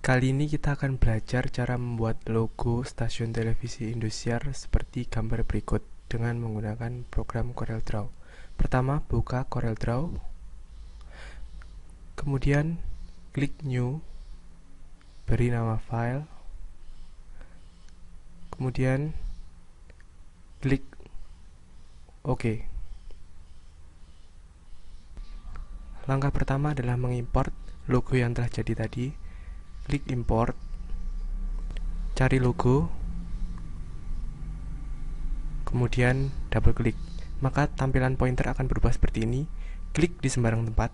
Kali ini kita akan belajar cara membuat logo stasiun televisi Indosiar seperti gambar berikut dengan menggunakan program CorelDRAW. Pertama, buka CorelDRAW, kemudian klik New, beri nama file, kemudian klik OK. Langkah pertama adalah mengimport logo yang telah jadi tadi. Klik import, cari logo, kemudian double klik, maka tampilan pointer akan berubah seperti ini. Klik di sembarang tempat,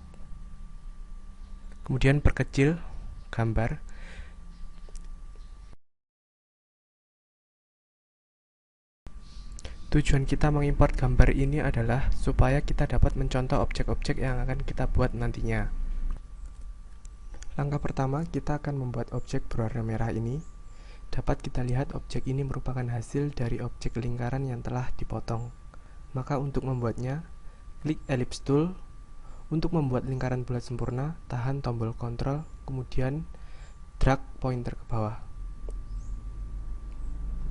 kemudian perkecil gambar. Tujuan kita mengimport gambar ini adalah supaya kita dapat mencontoh objek-objek yang akan kita buat nantinya. Langkah pertama, kita akan membuat objek berwarna merah ini. Dapat kita lihat objek ini merupakan hasil dari objek lingkaran yang telah dipotong. Maka untuk membuatnya, klik ellipse tool. Untuk membuat lingkaran bulat sempurna, tahan tombol Ctrl, kemudian drag pointer ke bawah.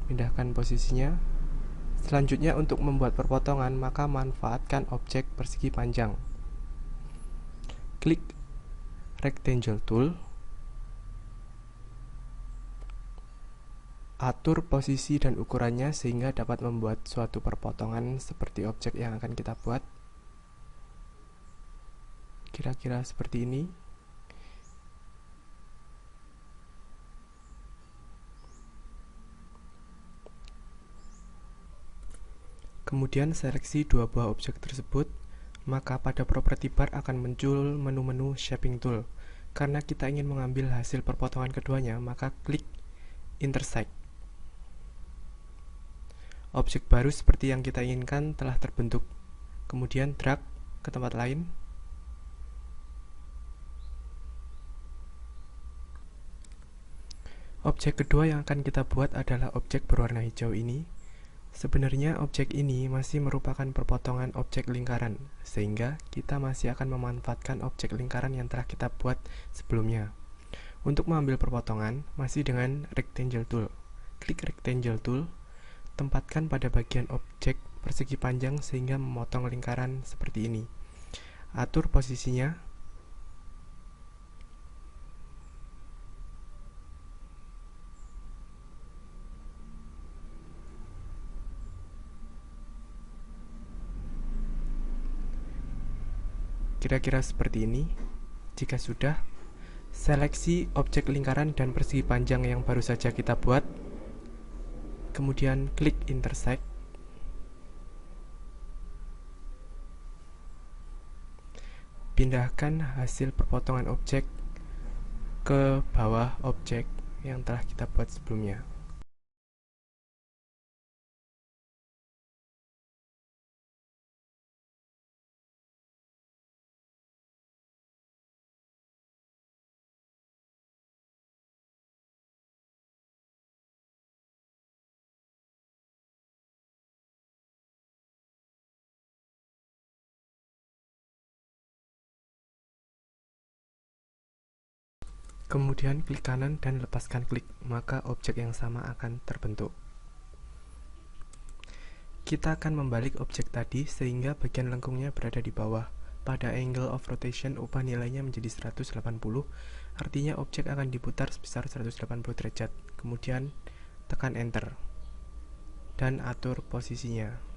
Pindahkan posisinya. Selanjutnya untuk membuat perpotongan, maka manfaatkan objek persegi panjang. Klik rectangle tool. Atur posisi dan ukurannya sehingga dapat membuat suatu perpotongan seperti objek yang akan kita buat. Kira-kira seperti ini. Kemudian seleksi dua buah objek tersebut, maka pada property bar akan muncul menu-menu shaping tool. Karena kita ingin mengambil hasil perpotongan keduanya, maka klik intersect. Objek baru seperti yang kita inginkan telah terbentuk. Kemudian drag ke tempat lain. Objek kedua yang akan kita buat adalah objek berwarna hijau ini. Sebenarnya objek ini masih merupakan perpotongan objek lingkaran, sehingga kita masih akan memanfaatkan objek lingkaran yang telah kita buat sebelumnya. Untuk mengambil perpotongan, masih dengan rectangle tool. Klik rectangle tool, tempatkan pada bagian objek persegi panjang sehingga memotong lingkaran seperti ini. Atur posisinya. Kira-kira seperti ini. Jika sudah, seleksi objek lingkaran dan persegi panjang yang baru saja kita buat. Kemudian klik intersect. Pindahkan hasil perpotongan objek ke bawah objek yang telah kita buat sebelumnya. Kemudian klik kanan dan lepaskan klik, maka objek yang sama akan terbentuk. Kita akan membalik objek tadi sehingga bagian lengkungnya berada di bawah. Pada angle of rotation, ubah nilainya menjadi 180, artinya objek akan diputar sebesar 180 derajat. Kemudian tekan enter dan atur posisinya.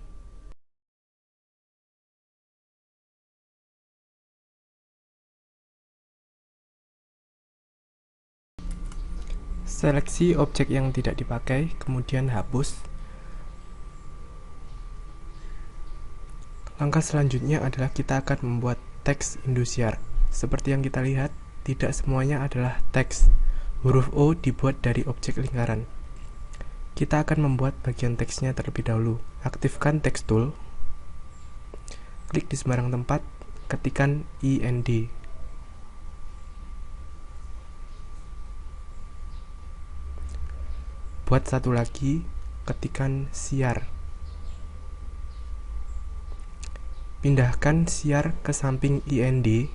Seleksi objek yang tidak dipakai, kemudian hapus. Langkah selanjutnya adalah kita akan membuat teks Indosiar. Seperti yang kita lihat, tidak semuanya adalah teks. Huruf O dibuat dari objek lingkaran. Kita akan membuat bagian teksnya terlebih dahulu. Aktifkan text tool. Klik di sembarang tempat, ketikkan IND. Buat satu lagi, ketikkan siar. Pindahkan siar ke samping IND,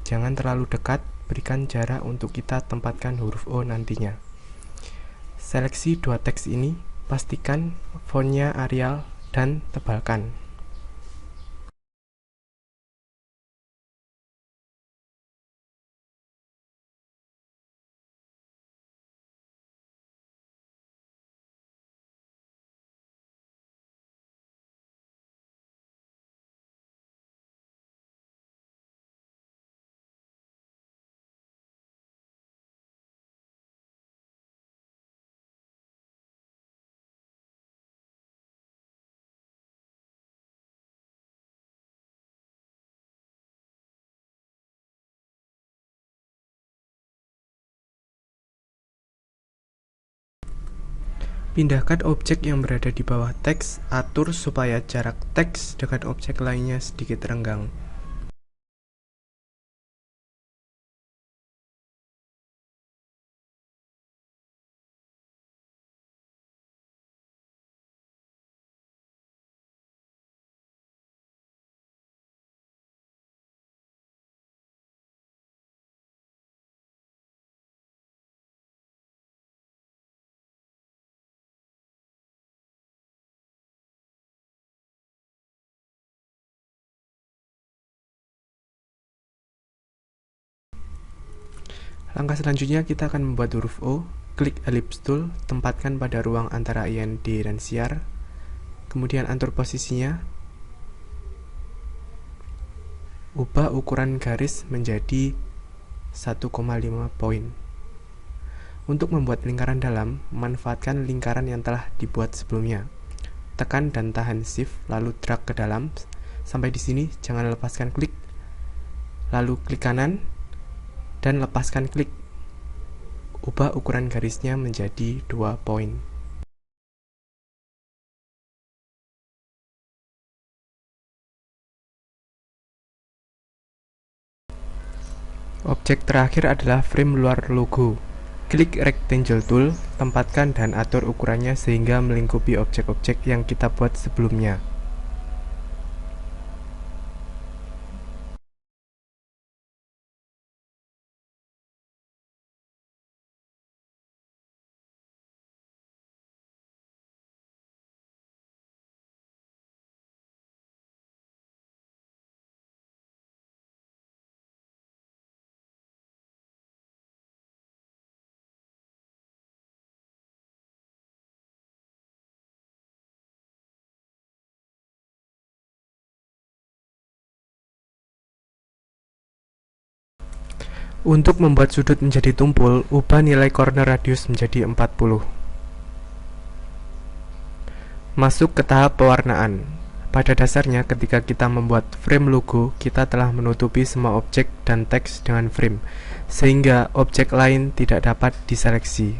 jangan terlalu dekat berikan jarak untuk kita tempatkan huruf O nantinya. Seleksi dua teks ini, pastikan fontnya Arial dan tebalkan. Pindahkan objek yang berada di bawah teks, atur supaya jarak teks dengan objek lainnya sedikit renggang. Langkah selanjutnya kita akan membuat huruf O. Klik ellipse tool, tempatkan pada ruang antara IND dan siar. Kemudian atur posisinya. Ubah ukuran garis menjadi 1,5 poin. Untuk membuat lingkaran dalam, manfaatkan lingkaran yang telah dibuat sebelumnya. Tekan dan tahan Shift, lalu drag ke dalam. Sampai di sini, jangan lepaskan klik. Lalu klik kanan dan lepaskan klik. Ubah ukuran garisnya menjadi 2 poin. Objek terakhir adalah frame luar logo. Klik rectangle tool, tempatkan dan atur ukurannya sehingga melingkupi objek-objek yang kita buat sebelumnya. Untuk membuat sudut menjadi tumpul, ubah nilai corner radius menjadi 40. Masuk ke tahap pewarnaan. Pada dasarnya, ketika kita membuat frame logo, kita telah menutupi semua objek dan teks dengan frame, sehingga objek lain tidak dapat diseleksi,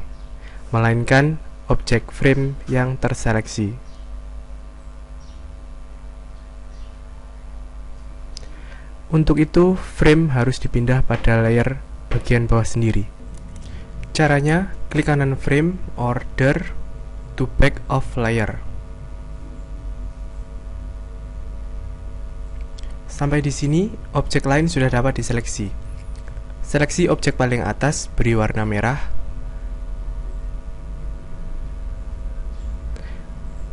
melainkan objek frame yang terseleksi. Untuk itu, frame harus dipindah pada layer bagian bawah sendiri. Caranya, klik kanan frame, order to back of layer. Sampai di sini, objek lain sudah dapat diseleksi. Seleksi objek paling atas, beri warna merah.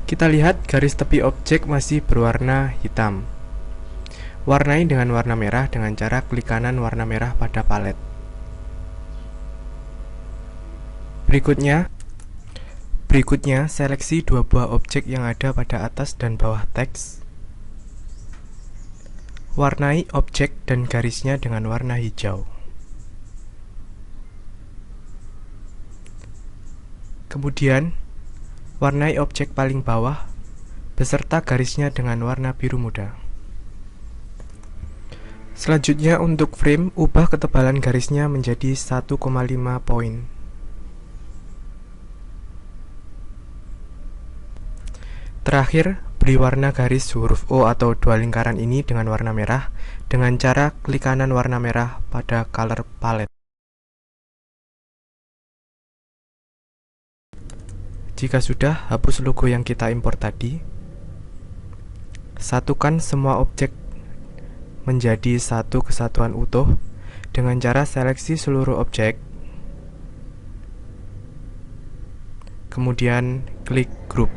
Kita lihat garis tepi objek masih berwarna hitam. Warnai dengan warna merah dengan cara klik kanan warna merah pada palet. Berikutnya, seleksi dua buah objek yang ada pada atas dan bawah teks. Warnai objek dan garisnya dengan warna hijau. Kemudian, warnai objek paling bawah beserta garisnya dengan warna biru muda. Selanjutnya untuk frame, ubah ketebalan garisnya menjadi 1,5 poin. Terakhir, beri warna garis huruf O atau dua lingkaran ini dengan warna merah dengan cara klik kanan warna merah pada color palette. Jika sudah, hapus logo yang kita impor tadi. Satukan semua objek menjadi satu kesatuan utuh dengan cara seleksi seluruh objek, kemudian klik group.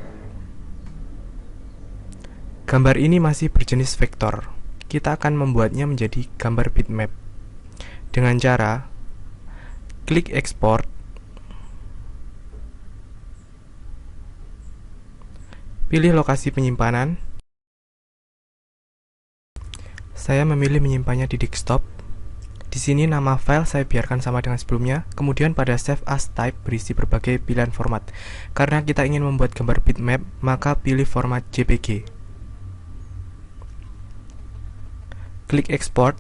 Gambar ini masih berjenis vektor. Kita akan membuatnya menjadi gambar bitmap dengan cara klik export, pilih lokasi penyimpanan. Saya memilih menyimpannya di desktop. Di sini nama file saya biarkan sama dengan sebelumnya. Kemudian pada Save As Type berisi berbagai pilihan format. Karena kita ingin membuat gambar bitmap, maka pilih format JPG. Klik export.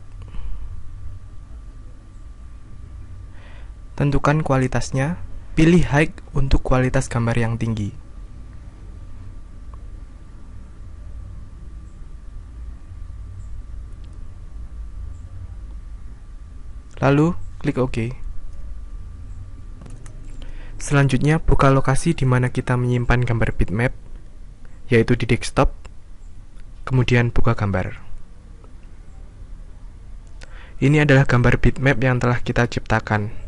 Tentukan kualitasnya. Pilih high untuk kualitas gambar yang tinggi. Lalu, klik OK. Selanjutnya, buka lokasi di mana kita menyimpan gambar bitmap, yaitu di desktop, kemudian buka gambar. Ini adalah gambar bitmap yang telah kita ciptakan.